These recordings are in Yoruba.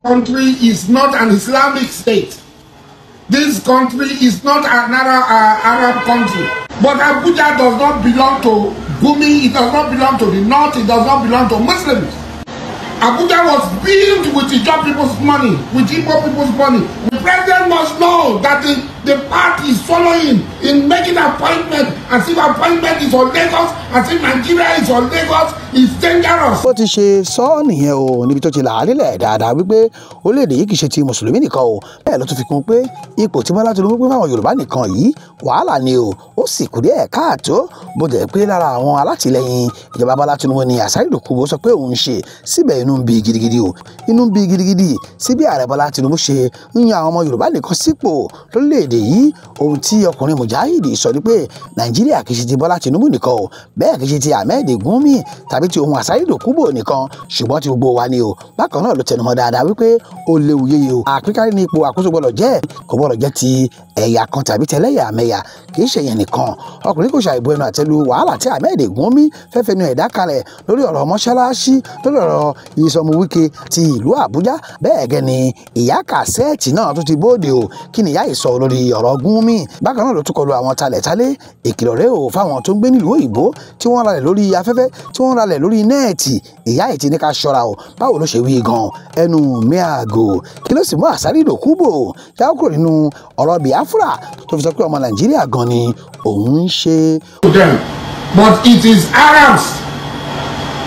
country is not an Islamic state. This country is not another Arab country. But Abuja does not belong to Gummi, it does not belong to the north, it does not belong to Muslims. Abuja was built with Igbo people's money, with Igbo people's money. The president must know that the party is following in making appointment, as if appointment is on Lagos, as if Nigeria is on Lagos, is dangerous. Bó ti ṣe sọ nìyẹn o níbi tó ti là á nílẹ̀ dáadáa wípé orílẹ̀-èdè yìí kì í ṣe ti mùsùlùmí nìkan o bẹ́ẹ̀ ló tún fi kún pé ipò tí Bọ́lá Tinubu pín fáwọn Yorùbá nìkan yìí wàhálà ni o ó sì kù díẹ̀ káàtó bó jẹ́ pé lára àwọn alátìlẹyìn ìjọba Bọ́lá Tinubu ni Asari Dokubo sọ pé òun ṣe síbẹ̀ inú ń bí gidigidi o inú ń bí gidigidi sí bí ààrẹ Bọ́lá Tinubu ṣe ń yan àwọn ọmọ Yorùbá nìkan sípò lórílẹ̀-èdè yìí ohun tí ọkùnrin mujahidi sọ ni pé Nàìjíríà kì í ṣe ti Bọ́lá Tinubu nìkan o bẹ́ẹ̀ kì í ṣe ti Ahmed Gummi tàbí ti ohun Asari Dokubo nìkan ṣùgbọ́n ti gbogbo wa ni o bákan náà ló tẹnumọ́ dáadáa wípé ó léwu yéye o àpínkárí ní ipò àkóso gbọ́dọ̀ jẹ́ kò gbọ́dọ̀ jẹ́ ti ẹ̀yà kan tàbí tẹlẹ́yàmẹ̀yà kì í ṣe yẹn nìkan ọkùnrin kò ṣàìbò ẹnu àtẹ́lu wàhálà tí Ahmed Gummi fẹ́fẹ́ nu ẹ̀dá kalẹ̀ lórí ọ̀rọ̀ mọ́ṣáláṣí lórí ọ̀rọ̀ ìsọmọ Wike ti ìlú Abuja bẹ́ẹ̀ gẹ́ ni ìyá Cassette náà tún ti bóde o kí ni ìyá yìí sọ lórí ọ̀rọ̀ Gummi bákan náà ló tún kọlu àwọn talẹ̀talẹ̀ ìkìlọ̀ rẹ̀ o fáwọn tó ń gbé nílùú òyìnbó tí wọ́n ralẹ̀ lórí afẹ́fẹ́ tí wọ́n ralẹ̀ lórí nẹ́ẹ̀tì ìyá yìí ti ní ká ṣọ́ra o báwo ló ṣe wí gan ẹnu mi àgò kí ló sì mú Asari Dokubo yà kúrò nínú ọ̀rọ̀ Biafra tó fi sọ pé ọmọ Nàìjíríà gan ni òun ń ṣe. But it is Arabs,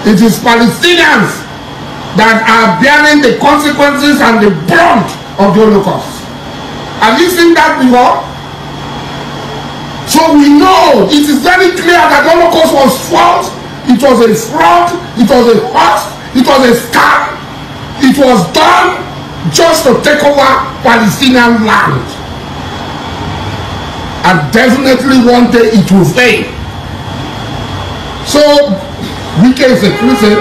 it is Palestinians that are bearing the consequences and the brunt of the Holocaust. Have you seen that before? So we know it is very clear that the Holocaust was false. It was a fraud, it was a farce, it was a scam. It was done just to take over Palestinian land. And definitely one day it will fail. So, Wike is a Christian.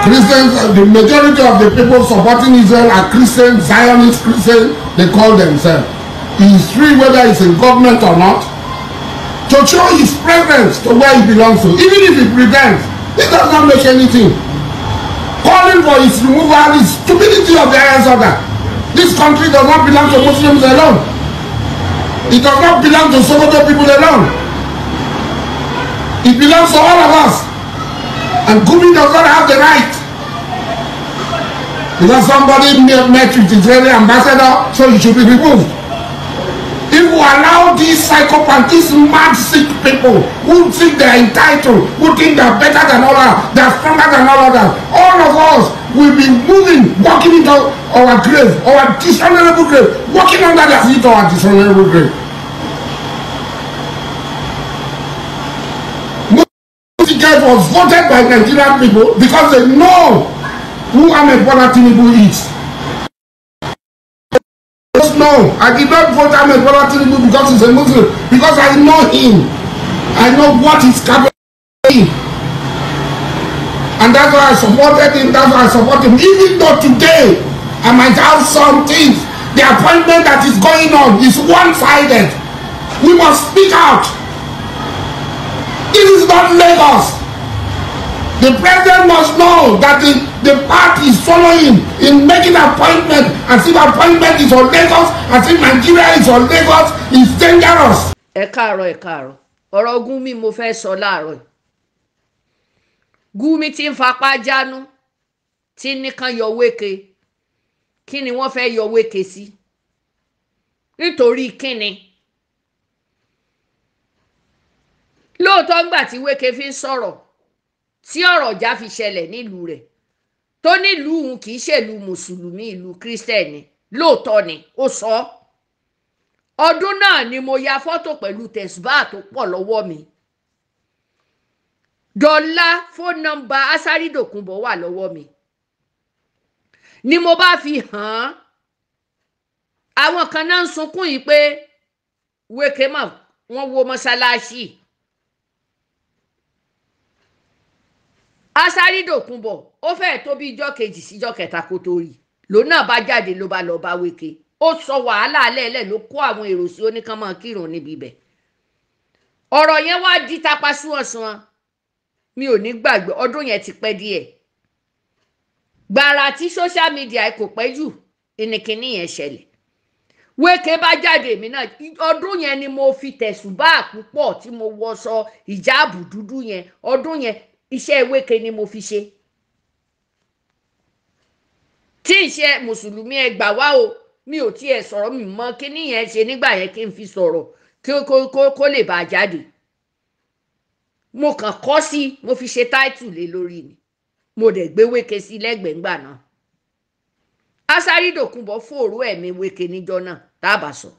Christians, the majority of the people supporting Israel are Christians, Zionist Christians, they call themselves. He is free whether he's in government or not, to show his preference to where he belongs to. Even if he pretends, it does not make anything. Calling for his removal is stupidity of the highest order. This country does not belong to Muslims alone. It does not belong to Sokoto people alone. It belongs to all of us. And Gummi does not have the right. Because somebody met with Israeli ambassador, so he should be removed. If we allow these psychopaths, these mad sick people who think they are entitled, who think they are better than all others, they are stronger than all others, all of us will be moving, walking into our grave, our dishonorable grave, walking under their feet of our dishonorable grave. Muslim was voted by Nigerian people because they know who Bola Tinubu is. No, I did not vote Bola Tinubu because he's a Muslim, because I know him. I know what he's capable of. And that's why I supported him, that's why I support him. Even though today I might have some things, the appointment that is going on is one-sided. We must speak out. This is not Lagos. The president must know that the party is following in making appointment, as if appointment is on Lagos, as if Nigeria is on Lagos, is dangerous. Ẹ káàárọ̀. Ọ̀rọ̀ Gummi mo fẹ́ sọ láàárọ̀. Gummi tí ń fapá jánu, tí nìkan yọ Wike. Kí ni wọ́n fẹ́ yọ Wike sí? Nítorí kíni? Lóòótọ́ ńgbà tí Wike fi ń sọ̀rọ̀, tí ọ̀rọ̀ ọjà fi ṣẹlẹ̀ nílùú rẹ̀, tó nílùú òun kì í ṣèlú mùsùlùmí, ìlú kírísítẹ̀nì, lóòótọ́ ni ó sọ. Ọdún náà ni mo ya fọ́tò pẹ̀lú tẹ̀sùbá tó pọ̀ lọ́wọ́ mi. Dọ́là fóònù nọ́mbà Asari Dokubo wà lọ́wọ́ mi. Ni mo bá fi hàn án. Àwọn kan náà ń sunkún yìí pé Wike mọ̀ wọ́n wó mọ́ṣáláṣí. Asari Dokubo ó fẹ́ tó bí ijọ́ kejì sí ijọ́ kẹta kó tó rí ló náà bá jáde ló bá lọ bá Wike ó sọ wàhálà alẹ́lẹ̀ ló kó àwọn èrò sí oníkanmọ́ kírun níbi ibẹ̀. Ọ̀rọ̀ yẹn wá di tapa súnwọ̀nsúnwọ̀n mi ò ní gbàgbé ọdún yẹn ti pẹ́ díẹ̀. gbàrà tí social media kò pẹ́ jù ìnìkíní yẹn ṣẹlẹ̀. Wike bá jáde èmi náà ọdún yẹn ni mo fi tẹ̀sùbá púpọ̀ tí mo wọṣọ ìjáàbù dúdú yẹn ọdún yẹn iṣẹ́ Wike ni mo fi ṣe. tí iṣẹ́ mùsùlùmí ẹ gbà wá o mi ò tiẹ̀ sọ̀rọ̀ mi mọ kíní yẹn ṣe nígbà yẹn kí n fi sọ̀rọ̀ kó lè bá a jáde. mo kàn kọ́ sí mo fi ṣe táìtù lé lórí ni mo dẹ̀ gbé Wike sí lẹ́gbẹ̀ẹ́ ńgbà náà. Asari Dokubo fòrò ẹ̀mí Wike níjọ́ náà tábà sọ.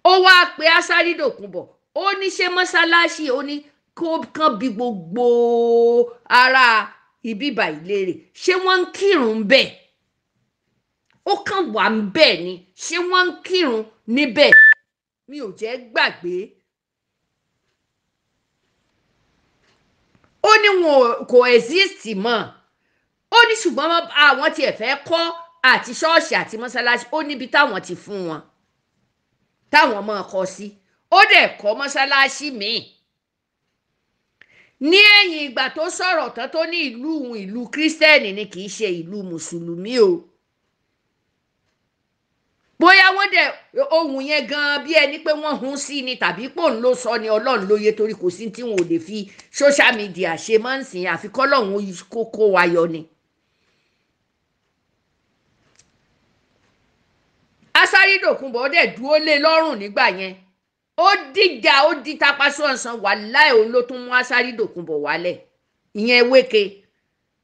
ó wáá pe Asari Dokubo ó ní ṣe mọ́sálásí ó ní kó kàn bí gbogbo ara ìbíbà ìlérè ṣé wọ́n ń kírun bẹ́ẹ̀ ó kàn wà ń bẹ́ẹ̀ ni ṣé wọ́n ń kírun níbẹ̀ mi ò jẹ́ gbàgbé. ó ní wọn kò exist mọ́ ó ní ṣùgbọ́n àwọn tiẹ̀ fẹ́ kọ́ àti ṣọ́ọ̀ṣì àti mọ́sálásí ó níbi táwọn ti fún wọn táwọn máa kọ́ sí ó dẹ̀ kọ́ mọ́sálásí míì. ní ẹ̀yìn ìgbà tó sọ̀rọ̀ tán tó ní ìlú kírísítẹ́nì ni kì í ṣe ìlú mùsùlùmí o. bóyá wọ́n dẹ̀ ohun yẹn gan bí ẹni pé wọ́n hun sí ni tàbí pò ń ló sọ ni Ọlọ́run ló yé torí kò sí tí wọn ò lè fi social media ṣe máa ń sìn àfi kọ́lọ́run kó wa yọ ni. Asari Dokubo dẹ̀ dúró lé lọ́rùn nígbà yẹn ó dìjà ó di tapa sọ̀nsán wàláhì òun ló tún mú Asari Dokubo wálẹ̀ ìyẹn Wike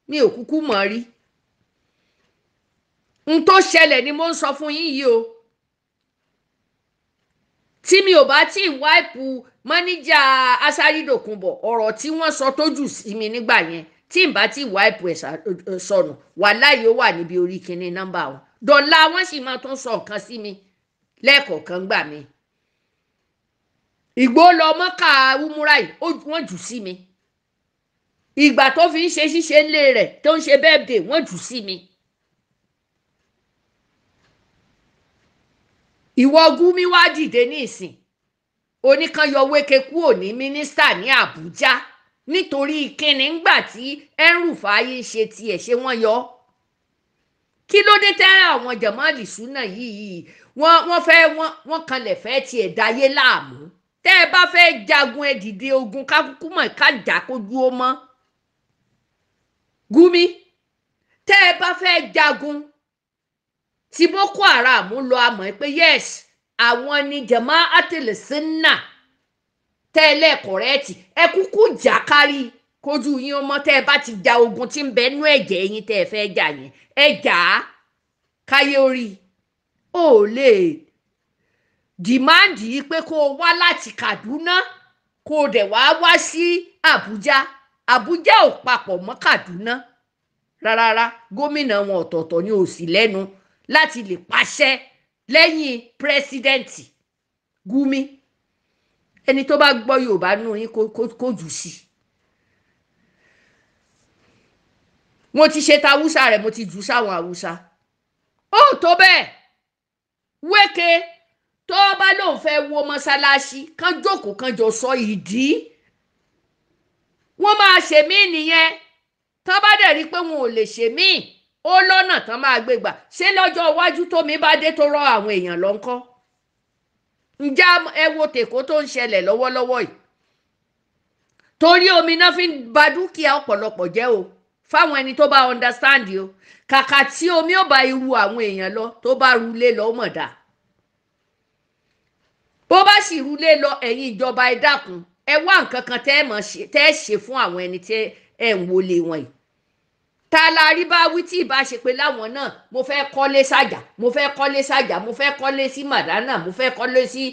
mi ò kúkú mọ̀ rí. n tó ṣẹlẹ̀ ni mo ń sọ fún yín yìí o. tí mi ò bá tí ì wáìpù mọ́níjà Asari Dokubo ọ̀rọ̀ tí wọ́n sọ tó jù sí mi nígbà yẹn tí n bá tí ì wáìpù ẹ̀ sọnù wàláhì ó wà níbi orí kinní nọ́mbà wọn. dọ̀là wọ́n sì máa tún sọ nǹkan sí mi lẹ́ẹ̀kọ̀ọ̀kan gbà mí. Ìgbó lọ Mọ́kà umura yìí wọ́n jù sí mi. ìgbà tó fi ń ṣe ṣíṣe ńlé rẹ̀ tó ń ṣe birthday wọ́n jù sí mi. ìwọ Gummi wá dìde ní ìsìn oníkan yọ Wike kúrò ní mínísítà ní Abuja nítorí kíni ńgbà tí El-Rufai ṣe tiẹ̀ ṣe wọ́n yọ. kí ló dé tẹ́ àwọn jàmáàlì súnà yìí wọ́n kanlẹ̀ fẹ́ tiẹ̀ dáyé láàmú. tẹ́ ẹ bá fẹ́ jagun ẹ dìde ogun kákúkú mọ̀ ká jà kójú ó mọ́. Gummi tẹ́ ẹ bá fẹ́ jagun tí Boko Haram lọ àmọ́ pé yes àwọn ni Jama'atul Sunnah tẹ́lẹ̀ kọ̀rẹ́ẹ̀tì ẹ kúkú jà kárí kójú yín ọmọ tẹ́ ẹ bá ti ja ogun tí ń bẹ nú ẹ̀jẹ̀ yín tẹ́ ẹ fẹ́ jà yẹn ẹ jà á káyé orí. ó lè dìmáàndì pé kó o wá láti Kaduna kó o dẹ̀ wá sí Abuja ò papọ̀ mọ́ Kaduna rárá gómìnà wọn ọ̀tọ̀ọ̀tọ̀ ni ò sí lẹ́nu láti lè pàṣẹ lẹ́yìn pírẹsidẹ́ǹtì. Gummi ẹni tó bá gbọ́ Yorùbá nù yín kó jù sí. mo ti ṣe tàwùsà rẹ̀ mo ti jù sáwọn Haúsá. ó tó bẹ́ẹ̀ Wike tó bá lóun fẹ́ wo mọ́sálásí kan jókòó kan jọ sọ ìdí. wọ́n máa ṣe mí nìyẹn tó bá dẹ̀ rí pé wọn ò lè ṣe mí ó lọ́nà tán máa gbé gbà ṣé lọ́jọ́ iwájú tómi bá dé tó rọ àwọn èèyàn lọ ńkọ́. ǹjẹ́ ẹ wo tèkó tó ń ṣẹlẹ̀ lọ́wọ́lọ́wọ́ yìí torí omi náà fi ń ba dúkìá ọ̀pọ̀lọpọ̀ jẹ́ o fáwọn ẹni tó bá understand o kàkà tí omi ò bá irú àwọn èèyàn lọ tó bá rulé lọ mọ̀ dá. bó bá sì rulé lọ ẹ̀yin ìjọba ẹ dákun ẹ wá nǹkan kan tẹ́ ẹ ṣe fún àwọn ẹni tẹ́ ẹ ń wọlé wọn yìí. ta la rí bá wí tí ìbá ṣe pé láwọn náà mo fẹ́ kọ́lé sàjà mo fẹ́ kọ́lé sí màdánà mo fẹ́ kọ́lé sí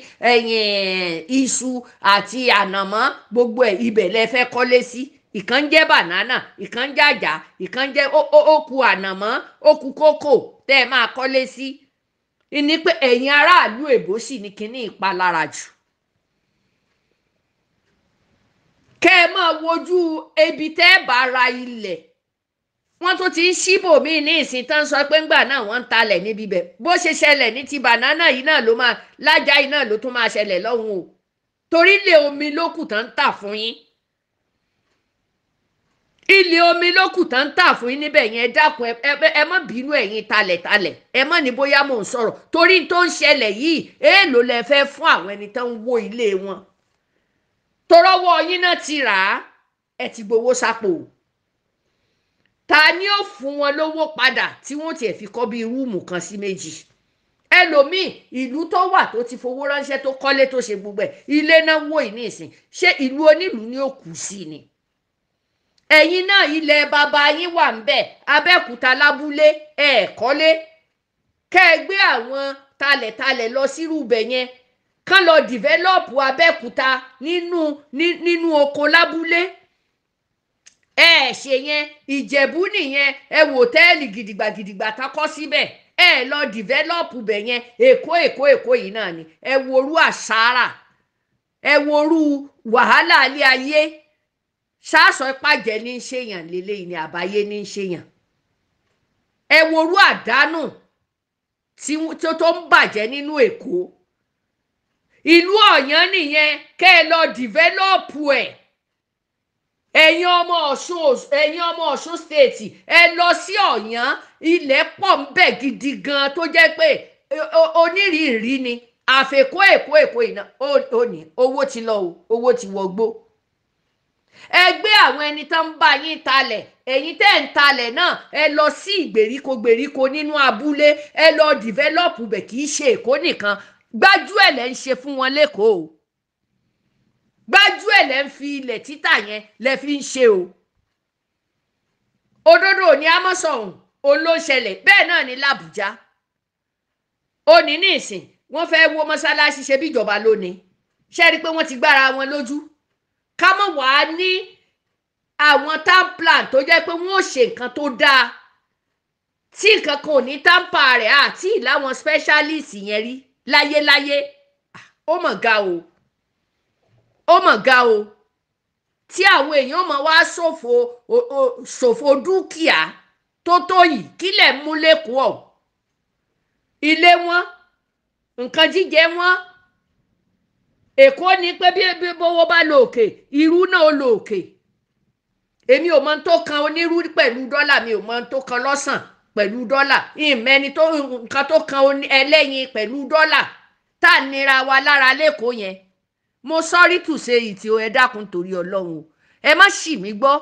iṣu àti ànàmọ́ gbogbo ẹ̀ ibẹ̀ lẹ fẹ́ kọ́lé sí. ìkan jẹ́ banana ìkan jẹ́ àjà ìkan jẹ́ ókù ànàmọ́ ókù kókò tẹ́ ẹ máa kọ́lé sí. ní pé ẹ̀yin aráàlú èbó sì ní kíní ìpalára jù. kẹ́ ẹ máa wojú ebi tẹ́ ẹ bá ra ilẹ̀ wọ́n tún ti ń ṣíbò míì ní ìsìn tán sọ pé ńgbà náà wọ́n ń talẹ̀ níbi bẹ̀ bó ṣe ṣẹlẹ̀ ní ti banana yìí náà ló máa lájà yìí náà ló tún máa ṣẹlẹ̀ lọ́hùn o torí ilé omi ló kù tán ń tà fún yín. ilé omi lókù tán ń tà fún yín níbẹ̀ yẹn, ẹ dákun ẹ má bínú ẹ̀yin talẹ̀talẹ̀, ẹ má ní bóyá mò ń sọ̀rọ̀ torí tó ń ṣẹlẹ̀ yìí èèlò lẹ fẹ́ fún àwọn ẹni tó ń wó ilé wọn torọ́wọ́ yín náà ti rà á, ẹ ti gbowó sápò. Ta ni ó fún wọn lówó padà tí wọ́n tiẹ̀ fi kọ́ bí rúùmù kan sí méjì? Ẹlòmíì ìlú tó wà tó ti fowó ránṣẹ́ tó kọ́lé tó ṣe gbogbo ẹ̀, ilé náà wó yìí nísìn, ṣé ìlú onílùú ni ó kù sí ni? Ẹ̀yin náà ilẹ̀ bàbá yín wà ń bẹ̀, Abẹ́òkúta lábúlé ẹ̀ kọ́lé, kẹ́ ẹ gbé àwọn talẹ̀talẹ̀ lọ sírú ibẹ̀ yẹn kán lọ dìvẹ́lọ́pù Abẹ́òkúta nínú oko lábúlé. Ẹ ṣe yẹn, Ìjẹ̀bú nìyẹn, ẹ wò hòtẹ́ẹ̀lì gidigba tá kọ́ síbẹ̀, ẹ lọ dìvẹ́lọ́pù bẹ̀ yẹn. Èkó yìí náà ni, ẹ worú àṣàrà, ẹ worú wàhálà ilé ayé. Ṣáàṣọ ìpàjẹ́ ní í ṣèyàn lélẹ́yìí ni àbáyé ní í ṣèyàn. Ẹ worú àdánù tó ń bàjẹ́ nínú Èkó. Ìlú Ọ̀yàn nìyẹn, kẹ́ ẹ lọ dìvẹ́lọ́pù ẹ̀. Ẹ̀yin ọmọ Ọ̀ṣun state, ẹ lọ sí Ọ̀yàn, ilẹ̀ pọ̀ ń bẹ̀ gidi gan tó jẹ́ pé onírìírí ni. Àfẹ́kọ́ Èkó iná ó ní owó ti lọ o, owó ti wọgbó. Ẹ gbé àwọn ẹni tó ń bá yín talẹ̀, ẹ̀yin tẹ́ ń talẹ̀ náà, ẹ lọ sí ìgbèríko nínú abúlé, ẹ lọ dìvẹ́lọ́pù bẹ̀, kì í ṣe Èkó nìkan. Gbájúẹ̀ lẹ́ ń ṣe fún wọn lÉkòó o. Gbájúẹ̀ lẹ́ ń fi ilẹ̀ títà yẹn lẹ́ fi ń ṣe o. Òdodo ní Amọ̀sọ̀hún olóṣẹlẹ̀ bẹ́ẹ̀ náà ní l'Abuja. Òní nísìn wọ́n fẹ́ wó mọ́sálásí ṣe bí ìjọba lónìí. Ṣé rí pé wọ́n ti gbára wọn lójú? Ká mọ̀ wá ní àwọn town plan tó jẹ́ pé wọ́n ò ṣe nǹkan tó dáa tí nǹkan kan ò ní tampa rẹ̀ àti ìláwọn specialist yẹn rí láyéláyé. Ó mọ̀ ga o, ó mọ̀ ga o, tí àwọn èèyàn mọ̀ wá ṣòfò dúkìá tó yìí, kílẹ̀ mú lÉkòó. Ilé wọn, nǹkan jíjẹ wọn. Èkó ní pé bí bówó bá lọ òkè, irú náà ó lọ òkè. Èmi ò mọ tó kan onírú pẹ̀lú dọ́là, mi ò mọ tó kan lọ́sàn pẹ̀lú dọ́là, ìmẹ́ni tó nǹkan tó kan ẹlẹ́yin pẹ̀lú dọ́là tá a nira wa lára lÉkòó yẹn. Mo sorry to say it o, ẹ dákun torí Ọlọ́run o, ẹ má ṣì mí gbọ́.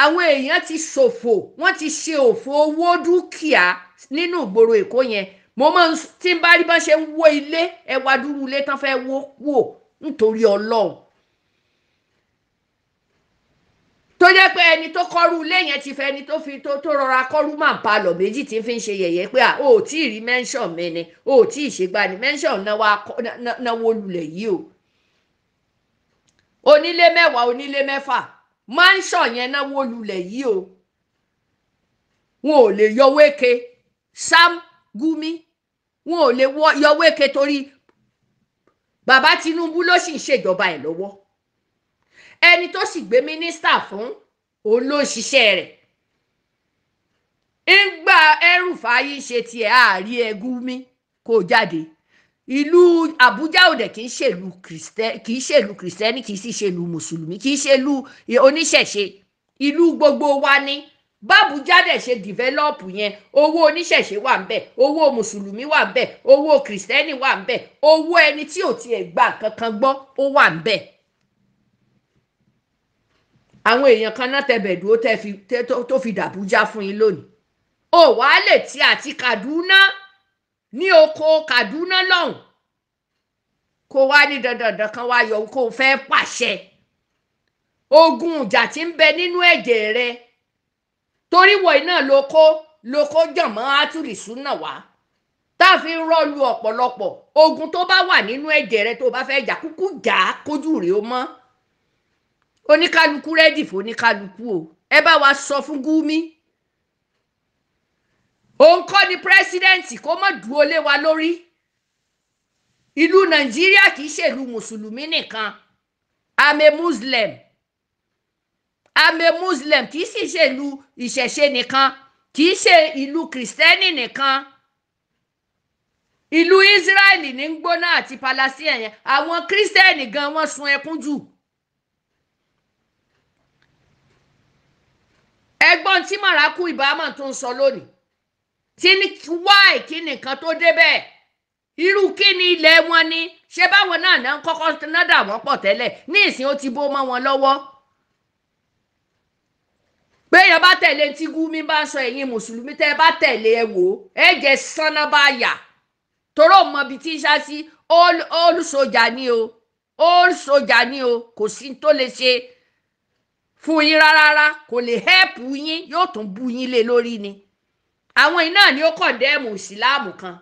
Àwọn èèyàn ti ṣòfò, wọ́n ti ṣe òfò owó dúkìá nínú ìgboro Èkó yẹn. Mo máa ń tí ń bá rí bá ṣe ń wó ilé, ẹ wá dúró ilé tán fẹ́ wó nítorí Ọlọ́run. Tó jẹ́ pé ẹni tó kọ́rú ilé yẹn ti fẹ́ ẹni tó fi tó rọra kọ́rú máa ń palọ̀ méjì tí ń fi ń ṣe yẹ̀yẹ́ pé ó tí ì rí mention mi ni, ó tí ì ṣègbà ni mention náwó lulẹ̀ yìí o. Onílé 10, onílé 6, mansion yẹn náwó lulẹ̀ yìí o. Wọn ò lè yọ Wike, Sam Gummi, wọn ò lè yọ Wike torí bàbá Tinubu ló sì ń ṣèjọba ẹ̀ lọ́wọ́. Ẹni tó sì gbé mínísítà fún òun ló ń ṣiṣẹ́ rẹ̀. Ńgbà El-Rufai ṣe tiẹ̀ àárí ẹ Gummi kò jáde. Ìlú Abuja ò dẹ̀ kì í ṣèlú kìrìsìtẹ́nì, kì í sì ṣèlú mùsùlùmí, kì í ṣèlú oníṣẹ̀ṣe. Ìlú gbogbo wa ni. B'Abuja dẹ̀ ṣe dìvẹ́lọ́pù yẹn, owó oníṣẹ̀ṣe wà ń bẹ̀, owó mùsùlùmí wà ń bẹ̀, owó kìrìsìtẹ́nì wà ń bẹ̀, owó ẹni tí ò tiẹ̀ gbà kankan gbọ́ ó wà ń bẹ̀. Àwọn èèyàn kan náà tẹ̀bẹ̀dúró tó fi d'Abuja fún yín lónìí. Ó wàá lè ti àti Kaduna ní oko Kaduna lọ́hùn kó wá ní dandan kan wá yọ kó fẹ́ pàṣẹ. Ogun ìjà tí ń bẹ nínú ẹ̀jẹ̀ rẹ torí wọ̀nyí náà lóko jàmọ́ átùrìsú náà wá tá a fi ń rọ́ọ̀lù ọ̀pọ̀lọpọ̀. Ogun tó bá wà nínú ẹ̀jẹ̀ rẹ tó bá fẹ́ jà kúkú jà kójú rèé ó mọ́. Oníkálukú rẹ́dì fún oníkálukú o. Ẹ bá wa sọ fún Gummi. Òun kọ́ ni pírẹ́sídẹ́ǹtì kó má dúró lé wa lórí. Ìlú Nàìjíríà kì í ṣèlú mùsùlùmí nìkan. I'm a Muslim kì í sì ṣèlú ìṣẹ̀ṣe nìkan, kì í ṣe ìlú kìrìsìtẹ́nì nìkan. Ìlú Ísírẹ́lì ní ń gbóná àti Palestine yẹn, àwọn kìrìsìtẹ́nì gan wọ́n sun ẹkún jù. ẹ̀gbọ́n tí màrákù ìbámọ̀ tó ń sọ lónìí tí ní wáì kí nìkan tó débẹ̀ irú kí ni ilẹ̀ wọn ni ṣé báwọn náà náà kọ́kọ́ náà dà wọ́n pọ̀ tẹ́lẹ̀ ní ìsìn ó ti bó mọ́ wọn lọ́wọ́ béèyàn bá tẹ̀lé tí Gummi bá sọ ẹ̀yin mùsùlùmí tẹ́ ẹ bá tẹ̀lé ẹ wò ó ẹ jẹ́ sanná bá yà toró mọ ibi tí ń ṣá sí old soldier ni o old soldier ni o kò sí tó lè ṣe fún yín rárá kò lè help yín yóò tún bú yín lé lórí ni àwọn iná ni ó kọ̀ndẹ́mù ìsìláàmù kan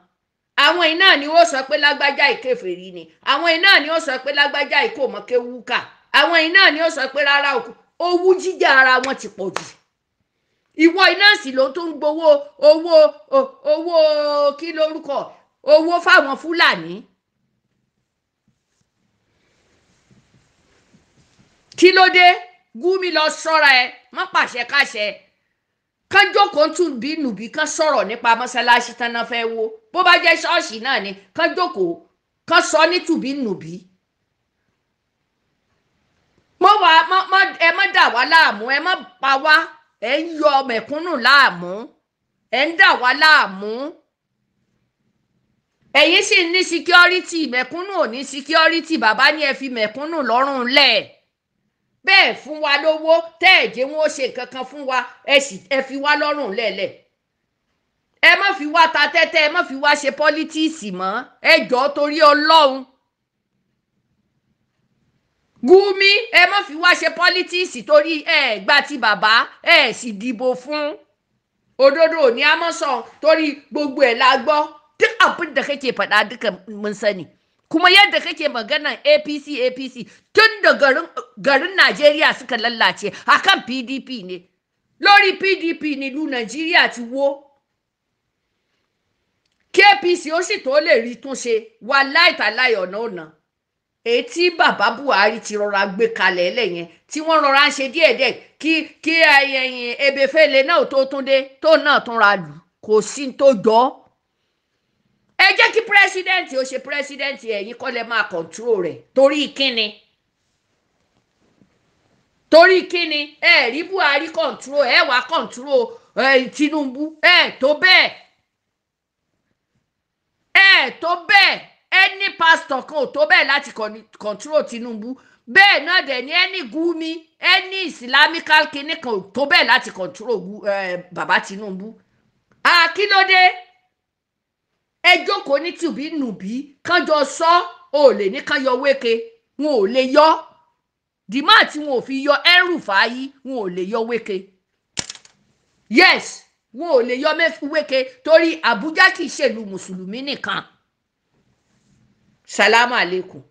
àwọn iná ni ó sọ pé lágbájá ìkèfèrí ni àwọn iná ni ó sọ pé lágbájá ìkòmọ̀kéwúkà àwọn iná ni ó sọ pé rárá owú jíjà ara wọn ti pọ̀ jù ìwọ iná sì ló tún ń gbowó owó kí lórúkọ owó fáwọn Fúlàní kí ló dé Gummi lọ ṣọ́ra ẹ má pàṣẹ káṣẹ kán jókòó tún bí nùbí kán sọ̀rọ̀ nípa mọ́sálásí tán náà fẹ́ wó bó bá jẹ́ ṣọ́ọ̀ṣì náà ni kán jókòó kán sọ ní tùbí nùbí ẹ má dà wá láàmú ẹ má pa wá ẹ ń yọ mẹ̀kúnnù láàmú ẹ ń dà wá láàmú ẹ̀yin sì ní security mẹ̀kúnnù ò ní security bàbá ní ẹ fi mẹ̀kúnnù lọ́rùn lẹ̀ bẹ́ẹ̀ fún wa lówó tẹ́ ẹ̀ jẹ́ wọn ó ṣe nǹkan kan fún wa ẹ fi wá lọ́rùn lẹ̀lẹ̀ ẹ má fi wá ta tẹ́tẹ́ ẹ má fi wá ṣe pọ́lítíìsì mọ́ ẹ jọ̀ọ́ torí Ọlọ́run Gummi ẹ má fi wá ṣe pọ́lítíìsì torí ẹ gbà tí bàbá ẹ sì dìbò fún òdodo ní amọ̀sán torí gbogbo ẹ̀ la gbọ́ duk abin da kake faɗa duka mun sani kuma yadda kake maganan APC tun da garin Najeriya suka lallace akan PDP ne lórí PDP nílùú Nàìjíríà ti wó kí APC ó sì tó lè rí tún ṣe wà láìtàláì ọ̀nà èyí tí bàbá Buhari ti rọra gbé kalẹ̀ lẹ́yìn tí wọ́n rọra ń ṣe díẹ̀díẹ̀ kí ẹ̀yìn Ebefele náà tó tún dé tó náà tún ra lù kò sí tó jọ ẹ jẹ́ kí pírẹsidẹ́ǹtì ó ṣe pírẹsidẹ́ǹtì ẹ̀yin kọ́ lẹ máa kọ̀ǹtúrò rẹ̀ torí kíni ẹ rí Buhari kọ̀ǹtúrò ẹ wá kọ̀ǹtúrò Tinubu ẹ tó bẹ́ẹ̀ ẹni pásítọ̀ kan ò tó bẹ́ẹ̀ láti kọ̀ǹtúrò Tinubu bẹ́ẹ̀ náà dẹ̀ ní ẹni Gummi ẹni islamical kinní kan ò tó bẹ́ẹ̀ láti kọ̀ǹtúrò bàbá Tinubu àkílódé ẹ jókòó ní tùbí nùbí kánjọ sọ ò lè ní kán yọ Wike wọn ò lè yọ dìmọ́ tí wọn ò fi yọ El-Rufai wọn ò lè yọ Wike yes wọn ò lè yọ Wike torí Abuja kì í ṣèlú mùsùlùmí nìkan. Salamu alaikum.